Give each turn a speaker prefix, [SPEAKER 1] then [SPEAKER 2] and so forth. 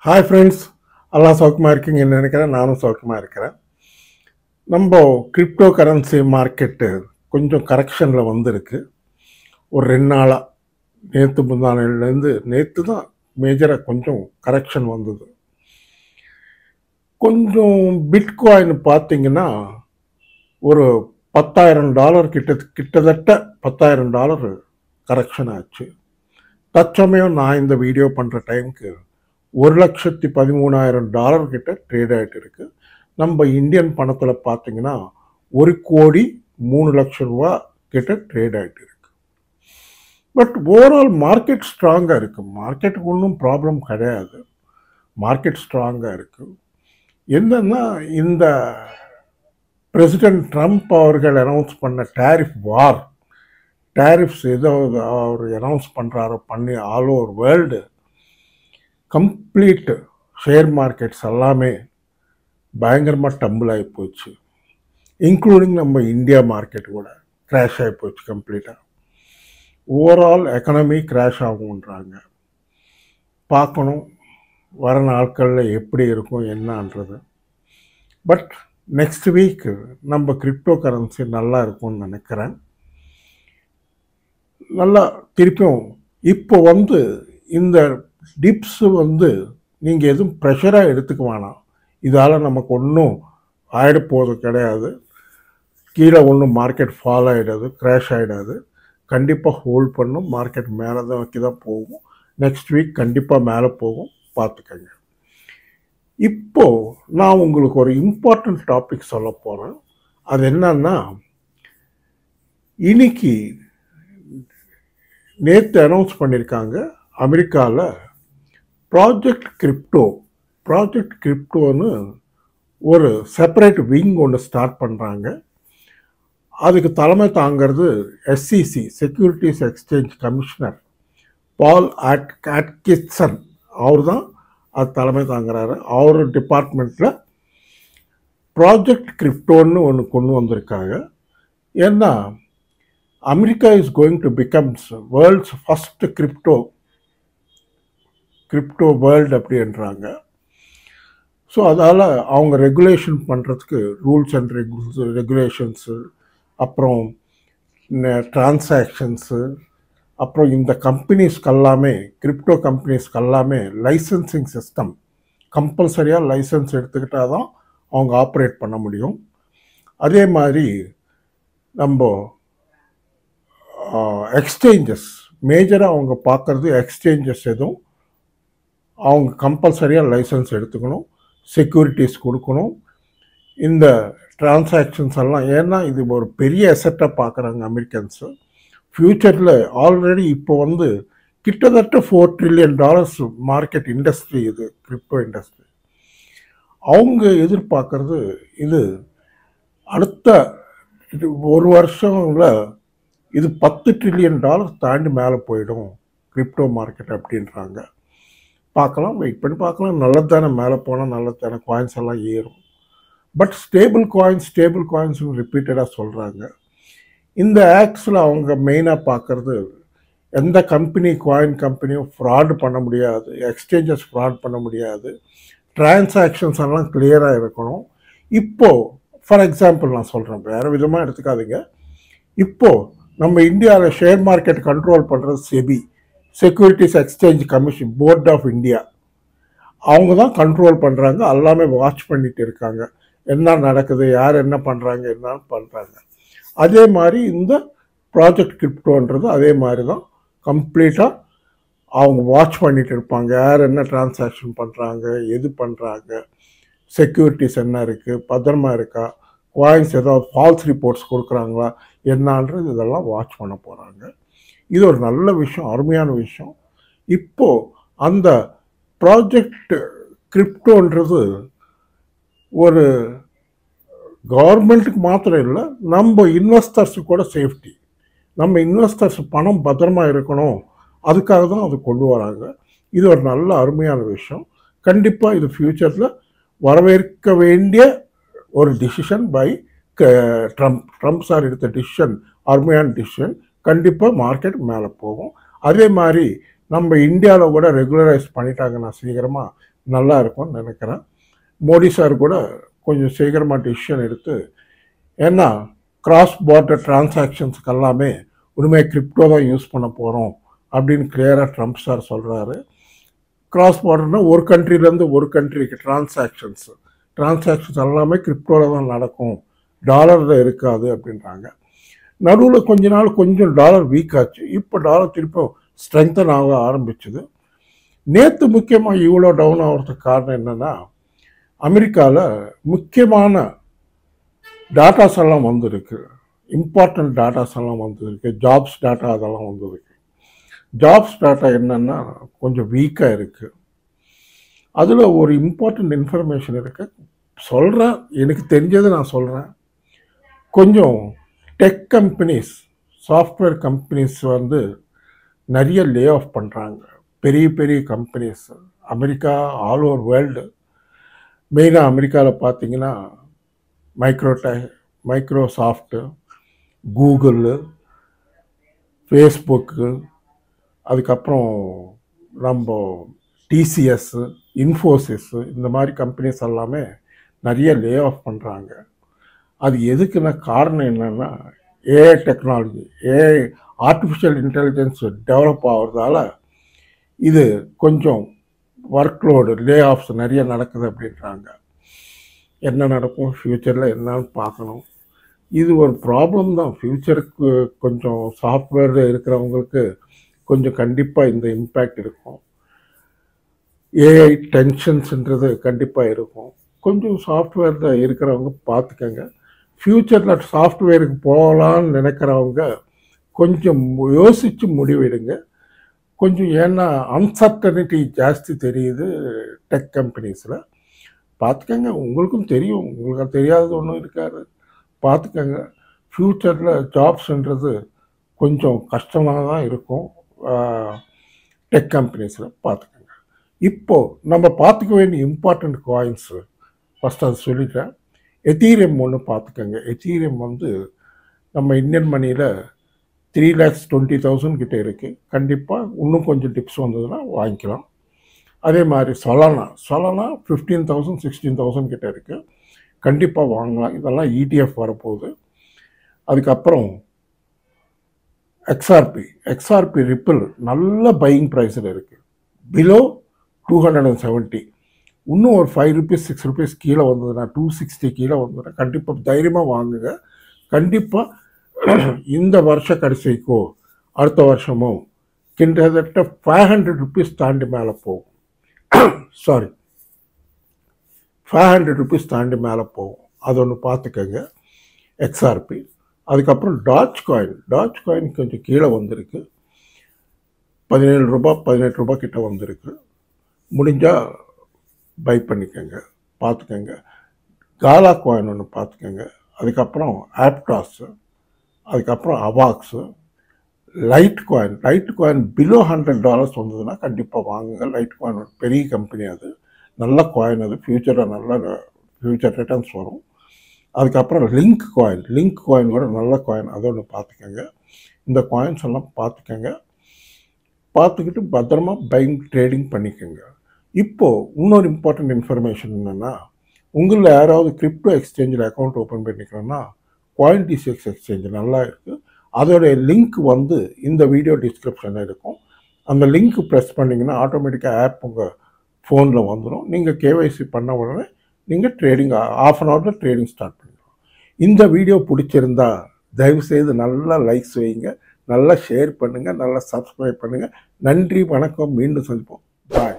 [SPEAKER 1] Hi friends, எல்லாம் சௌக்கியமாக இருக்கீங்கன்னு நினைக்கிறேன். நானும் சௌக்கியமாக இருக்கிறேன். நம்ம கிரிப்டோ கரன்சி மார்க்கெட்டு கொஞ்சம் கரெக்ஷனில் வந்திருக்கு. ஒரு 2 நாளாக, நேற்று முந்தானேலேருந்து நேற்று தான் மேஜராக கொஞ்சம் கரெக்ஷன் வந்தது. கொஞ்சம் பிட்காயின் பார்த்தீங்கன்னா ஒரு $10,000 கிட்டத்தட்ட $10,000 கரெக்ஷன் ஆச்சு. தற்சமயம் நான் இந்த வீடியோ பண்ணுற டைமுக்கு $1,13,000 கிட்ட ட்ரேட் ஆகிட்டு இருக்கு. நம்ம இந்தியன் பணத்தில் பார்த்தீங்கன்னா 1,03,00,000 கிட்ட ட்ரேட் ஆகிட்டு இருக்கு. பட் ஓவரால் மார்க்கெட் ஸ்ட்ராங்காக இருக்கு. மார்க்கெட்டுக்கு ஒன்றும் ப்ராப்ளம் கிடையாது. மார்க்கெட் ஸ்ட்ராங்காக இருக்கு. என்னன்னா, இந்த பிரசிடென்ட் ட்ரம்ப் அவர்கள் அனௌன்ஸ் பண்ண டேரிஃப்ஸ் ஏதோ அவர் அனௌன்ஸ் பண்ணுறாரோ பண்ணி all over world complete share markets எல்லாமே பயங்கரமாக டம்பிள் ஆகி போச்சு. இன்க்ளூடிங் நம்ம இந்தியா மார்க்கெட் கூட கிராஷ் ஆகி போச்சு கம்ப்ளீட்டாக. ஓவரால் எக்கனாமி கிராஷ் ஆகுன்றாங்க. பார்க்கணும் வர நாட்களில் எப்படி இருக்கும் என்னன்றது. பட் நெக்ஸ்ட் வீக் நம்ம கிரிப்டோ கரன்சி நல்லா இருக்கும்னு நினைக்கிறேன். நல்லா திருப்பியும் இப்போ இந்த டிப்ஸு நீங்கள் எதுவும் ப்ரெஷராக எடுத்துக்க வேணாம். இதால் நமக்கு ஒன்றும் ஆகிடப்போவது கிடையாது. கீழே ஒன்றும் மார்க்கெட் ஃபால் ஆகிடாது, கிராஷ் ஆகிடாது. கண்டிப்பாக ஹோல்ட் பண்ணும். மார்க்கெட் மேலே தான் வைக்க தான் போகும். நெக்ஸ்ட் வீக் கண்டிப்பாக மேலே போகும், பார்த்துக்கங்க. இப்போது நான் உங்களுக்கு ஒரு இம்பார்ட்டண்ட் டாபிக் சொல்ல போகிறேன். அது என்னன்னா, இன்னைக்கு நேற்று அனௌன்ஸ் பண்ணியிருக்காங்க அமெரிக்காவில் ப்ராஜெக்ட் கிரிப்டோன்னு ஒரு செப்பரேட் விங் ஒன்று ஸ்டார்ட் பண்ணுறாங்க. அதுக்கு தலைமை தாங்கிறது SEC, செக்யூரிட்டிஸ் எக்ஸ்சேஞ்ச் கமிஷனர் பால் அட்கின்சன். அவர் தான் அது தலைமை தாங்குறாரு. அவர் டிபார்ட்மெண்ட்டில் ப்ராஜெக்ட் கிரிப்டோன்னு ஒன்று கொண்டு வந்திருக்காங்க. ஏன்னா America is going to becomes world's first crypto world அப்படின்றாங்க. ஸோ அதால் அவங்க ரெகுலேஷன் பண்ணுறதுக்கு ரூல்ஸ் அண்ட் ரெகுலேஷன்ஸு, அப்புறம் டிரான்சாக்ஷன்ஸு, அப்புறம் இந்த கம்பெனிஸ்க்கெல்லாமே கிரிப்டோ கம்பெனிஸ்க்கெல்லாமே லைசன்சிங் சிஸ்டம் கம்பல்சரியாக லைசன்ஸ் எடுத்துக்கிட்டால் தான் அவங்க ஆப்ரேட் பண்ண முடியும். அதே மாதிரி நம்ம எக்ஸ்சேஞ்சஸ் மேஜராக அவங்க பார்க்குறது எக்ஸ்சேஞ்சஸ் எதுவும் அவங்க கம்பல்சரியாக லைசன்ஸ் எடுத்துக்கணும், செக்யூரிட்டிஸ் கொடுக்கணும். இந்த டிரான்சாக்ஷன்ஸ் எல்லாம் ஏன்னா இது ஒரு பெரிய அசெட்டாக பார்க்குறாங்க அமெரிக்கன்ஸு. ஃப்யூச்சரில் ஆல்ரெடி இப்போ கிட்டத்தட்ட $4 trillion மார்க்கெட் இண்டஸ்ட்ரி இது கிரிப்டோ இண்டஸ்ட்ரி. அவங்க எதிர்பார்க்கறது இது அடுத்த ஒரு வருஷம்ல இது $10 trillion தாண்டி மேலே போயிடும் கிரிப்டோ மார்க்கெட் அப்படின்றாங்க. பார்க்கலாம், வெயிட் பண்ணி பார்க்கலாம். நல்லது தானே, மேலே போனால் நல்லது தானே, காயின்ஸ் எல்லாம் ஏறும். பட் ஸ்டேபிள் காயின்ஸ் ரிப்பீட்டடாக சொல்கிறாங்க. இந்த ஆக்ட்ஸில் அவங்க மெயினாக பார்க்குறது எந்த காயின் கம்பெனியும் ஃப்ராட் பண்ண முடியாது, எக்ஸ்சேஞ்சஸ் ஃப்ராட் பண்ண முடியாது, டிரான்சாக்ஷன்ஸ் எல்லாம் கிளியராக இருக்கணும். இப்போது ஃபார் எக்ஸாம்பிள் நான் சொல்கிறேன், வேறு விதமாக எடுத்துக்காதீங்க. இப்போது நம்ம இந்தியாவில் ஷேர் மார்க்கெட் கண்ட்ரோல் பண்ணுறது SEBI, securities exchange commission, board of India. அவங்க தான் கண்ட்ரோல் பண்ணுறாங்க, எல்லாமே வாட்ச் பண்ணிட்டு இருக்காங்க. என்ன நடக்குது, யார் என்ன பண்ணுறாங்க, என்னன்னு பண்ணுறாங்க. அதே மாதிரி இந்த ப்ராஜெக்ட் கிரிப்டோன்றது அதே மாதிரி தான் கம்ப்ளீட்டாக அவங்க வாட்ச் பண்ணிட்டு இருப்பாங்க. யார் என்ன டிரான்சாக்ஷன் பண்ணுறாங்க, எது பண்ணுறாங்க, செக்யூரிட்டிஸ் என்ன இருக்குது, பத்திரமா இருக்கா, காயின்ஸ் ஏதாவது ஃபால்ஸ் ரிப்போர்ட்ஸ் கொடுக்குறாங்களா என்னன்றது இதெல்லாம் வாட்ச் பண்ண போகிறாங்க. இது ஒரு நல்ல விஷயம், அருமையான விஷயம். இப்போது அந்த ப்ராஜெக்ட் கிரிப்டோன்றது ஒரு கவர்மெண்ட்டுக்கு மாத்திரம் இல்லை, நம்ம இன்வெஸ்டர்ஸுக்கு கூட சேஃப்டி. நம்ம இன்வெஸ்டர்ஸ் பணம் பத்திரமா இருக்கணும், அதுக்காக தான் அது கொண்டு வராங்க. இது ஒரு நல்ல அருமையான விஷயம். கண்டிப்பாக இது ஃப்யூச்சரில் வரவேற்க வேண்டிய ஒரு டிசிஷன் பை ட்ரம்ப் சார் எடுத்த டிசிஷன், அருமையான டிசிஷன். கண்டிப்பாக மார்க்கெட் மேலே போகும். அதே மாதிரி நம்ம இந்தியாவில் கூட ரெகுலரைஸ் பண்ணிட்டாங்கன்னா சீக்கிரமாக நல்லா இருக்கும்னு நினைக்கிறேன். மோடி சார் கூட கொஞ்சம் சீக்கிரமாக டிசிஷன் எடுத்து, ஏன்னா கிராஸ் பார்டர் டிரான்சாக்ஷன்ஸுக்கு எல்லாமே உண்மையாக கிரிப்டோ தான் யூஸ் பண்ண போகிறோம் அப்படின்னு கிளியராக ட்ரம்ப் சார் சொல்கிறாரு. கிராஸ் பார்டர்னால் ஒரு கண்ட்ரிலேருந்து ஒரு கண்ட்ரிக்கு டிரான்சாக்ஷன்ஸ் எல்லாமே கிரிப்டோவில் தான் நடக்கும், டாலரில் இருக்காது அப்படின்றாங்க. நடுவில் கொஞ்ச நாள் கொஞ்சம் டாலர் வீக் ஆச்சு. இப்போ டாலர் திருப்பி ஸ்ட்ரெங்தன் ஆக ஆரம்பிச்சுது. நேற்று முக்கியமாக இவ்வளோ டவுன் ஆகிறதுக்கு காரணம் என்னென்னா, அமெரிக்காவில் முக்கியமான டாட்டாஸ் எல்லாம் வந்துருக்கு, இம்பார்ட்டன்ட் டாட்டாஸ் எல்லாம் வந்துருக்கு, ஜாப்ஸ் டாட்டா அதெல்லாம் வந்துருக்கு. ஜாப்ஸ் டாட்டா என்னென்னா கொஞ்சம் வீக்காக இருக்குது. அதில் ஒரு இம்பார்ட்டண்ட் இன்ஃபர்மேஷன் இருக்குது, சொல்கிறேன், எனக்கு தெரிஞ்சதை நான் சொல்கிறேன். கொஞ்சம் டெக் கம்பெனிஸ், சாஃப்ட்வேர் கம்பெனிஸ் வந்து நிறைய லே ஆஃப் பண்ணுறாங்க. பெரிய பெரிய companies America, all over world. மெயினாக அமெரிக்காவில் பார்த்தீங்கன்னா மைக்ரோசாஃப்ட்டு, கூகுள், ஃபேஸ்புக்கு, அதுக்கப்புறம் நம்ம டிசிஎஸ்ஸு, இன்ஃபோசிஸ்ஸு, இந்த மாதிரி கம்பெனிஸ் எல்லாமே நிறைய லே ஆஃப் பண்ணுறாங்க. அது எதுக்குன்னா காரணம் என்னென்னா, AI technology, AI artificial intelligence develop ஆகிறதால இது கொஞ்சம் ஒர்க்லோடு, லே ஆஃப்ஸ் நிறைய நடக்குது அப்படின்றாங்க. என்ன நடக்கும் ஃப்யூச்சரில் என்னன்னு பார்க்கணும். இது ஒரு ப்ராப்ளம் தான். ஃப்யூச்சருக்கு கொஞ்சம் சாஃப்ட்வேர் இருக்கிறவங்களுக்கு கொஞ்சம் கண்டிப்பாக இந்த இம்பேக்ட் இருக்கும். ஏஐ டென்ஷன்ஸுன்றது கண்டிப்பாக இருக்கும். கொஞ்சம் சாஃப்ட்வேரில் இருக்கிறவங்க பார்த்துக்கங்க. ஃப்யூச்சரில் சாஃப்ட்வேருக்கு போகலான்னு நினைக்கிறவங்க கொஞ்சம் யோசித்து முடிவெடுங்க. கொஞ்சம் ஏன்னா அன்சர்டனிட்டி ஜாஸ்தி தெரியுது டெக் கம்பெனிஸில். பார்த்துக்கங்க, உங்களுக்கும் தெரியும், உங்களுக்கு தெரியாதது ஒன்றும் இருக்காது. பார்த்துக்கங்க, ஃப்யூச்சரில் ஜாப்ஸ்ன்றது கொஞ்சம் கஷ்டமாக தான் இருக்கும் டெக் கம்பெனிஸில். பார்த்துக்கங்க. இப்போது நம்ம பார்த்துக்க வேண்டிய இம்பார்ட்டண்ட் காயின்ஸு ஃபஸ்ட் அது சொல்லிட்டேன். எத்தீரியம் ஒன்று பார்த்துக்கங்க. எத்தீரியம் வந்து நம்ம இந்தியன் மணியில் 3,20,000 கிட்டே இருக்குது. கண்டிப்பாக இன்னும் கொஞ்சம் டிப்ஸ் வந்ததுன்னா வாங்கிக்கலாம். அதே மாதிரி சொலானா 15,000 16,000 கிட்டே இருக்குது. கண்டிப்பாக வாங்கலாம். இதெல்லாம் இடிஎஃப் வரப்போகுது. அதுக்கப்புறம் எக்ஸ்ஆர்பி ரிப்பிள் நல்ல பையிங் ப்ரைஸில் இருக்குது, பிலோ 270. இன்னும் ஒரு 5 rupees 6 rupees கீழே வந்ததுன்னா, 260 கீழே வந்ததுன்னா கண்டிப்பாக தைரியமாக வாங்குங்க. கண்டிப்பாக இந்த வருஷ கடைசிக்கோ அடுத்த வருஷமோ கிட்டத்தட்ட 500 rupees தாண்டி மேலே போகும். 500 rupees தாண்டி மேலே போகும். அது ஒன்று பார்த்துக்கங்க, எக்ஸ்ஆர்பி. அதுக்கப்புறம் டாச் காயின் கொஞ்சம் கீழே வந்திருக்கு, 17 ரூபா 18 ரூபா கிட்ட வந்திருக்கு. முடிஞ்சால் பை பண்ணிக்கோங்க, பார்த்துக்கங்க. காலா காயின் ஒன்று பார்த்துக்கங்க. அதுக்கப்புறம் ஆப்டாஸு, அதுக்கப்புறம் அவாக்ஸு, லைட் காயின் பிலோ $100 வந்ததுன்னா கண்டிப்பாக வாங்குங்க. லைட் காயின் ஒரு பெரிய கம்பெனி, அது நல்ல காயின், அது ஃப்யூச்சரில் நல்ல ஃப்யூச்சர் ரிட்டர்ன்ஸ் வரும். அதுக்கப்புறம் லிங்க் காயின் கூட நல்ல காயின், அதை ஒன்று பார்த்துக்கங்க. இந்த காயின்ஸ் எல்லாம் பார்த்துக்கிட்டு பத்திரமா பையிங் ட்ரேடிங் பண்ணிக்கோங்க. இப்போது இன்னொரு இம்பார்ட்டண்ட் இன்ஃபர்மேஷன் என்னென்னா, உங்களில் யாராவது கிரிப்டோ எக்ஸ்சேஞ்சில் அக்கௌண்ட் ஓப்பன் பண்ணிக்கிறோன்னா Cointelegraph எக்ஸ்சேஞ்ச் நல்லா இருக்குது. அதோடைய லிங்க் வந்து இந்த வீடியோ டிஸ்கிரிப்ஷனில் இருக்கும். அந்த லிங்க் ப்ரெஸ் பண்ணிங்கன்னா ஆட்டோமேட்டிக்காக ஆப் உங்கள் ஃபோனில் வந்துடும். நீங்கள் கேஒய்சி பண்ண உடனே நீங்கள் trading ½ an hour trading start பண்ணிக்கலாம். இந்த வீடியோ பிடிச்சிருந்தா தயவுசெய்து நல்லா லைக்ஸ் வைங்க, நல்லா ஷேர் பண்ணுங்கள், நல்லா சப்ஸ்கிரைப் பண்ணுங்கள். நன்றி, வணக்கம், மீண்டும் சந்திப்போம். பாய்.